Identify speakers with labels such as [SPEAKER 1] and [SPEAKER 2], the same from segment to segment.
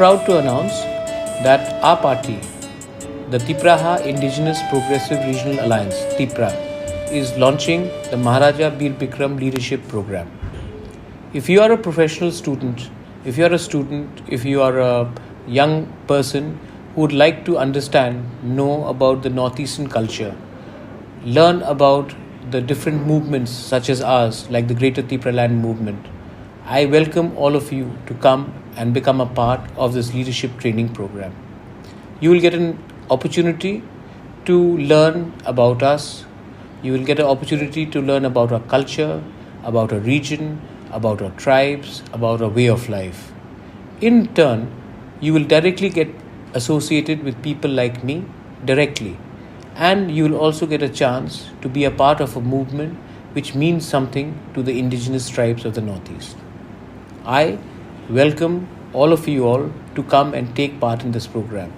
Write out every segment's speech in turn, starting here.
[SPEAKER 1] proud to announce that our party, the Tipraha Indigenous Progressive Regional Alliance, TIPRA, is launching the Maharaja Bir Bikram Leadership Program. If you are a professional student, if you are a young person who would like to understand, know about the Northeastern culture, learn about the different movements such as ours, like the Greater Tipra Land Movement, I welcome all of you to come and become a part of this leadership training program. You will get an opportunity to learn about us. You will get an opportunity to learn about our culture, about our region, about our tribes, about our way of life. In turn, you will directly get associated with people like me directly. And you will also get a chance to be a part of a movement which means something to the indigenous tribes of the Northeast. I welcome all of you all to come and take part in this program.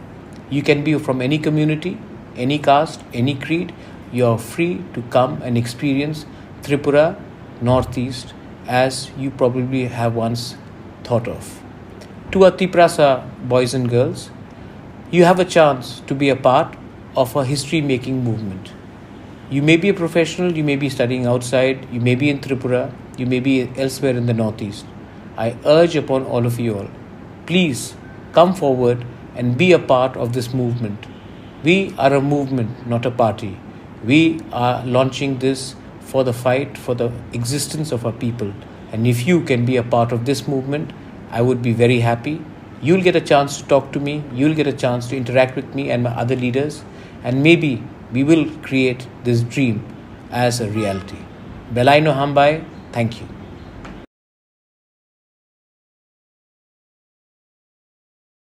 [SPEAKER 1] You can be from any community, any caste, any creed. You are free to come and experience Tripura, Northeast, as you probably have once thought of. To our Tiprasa boys and girls, you have a chance to be a part of a history-making movement. You may be a professional, you may be studying outside, you may be in Tripura, you may be elsewhere in the Northeast. I urge upon all of you all, please come forward and be a part of this movement. We are a movement, not a party. We are launching this for the fight for the existence of our people. And if you can be a part of this movement, I would be very happy. You'll get a chance to talk to me. You'll get a chance to interact with me and my other leaders. And maybe we will create this dream as a reality. Belai no Hambai, thank you.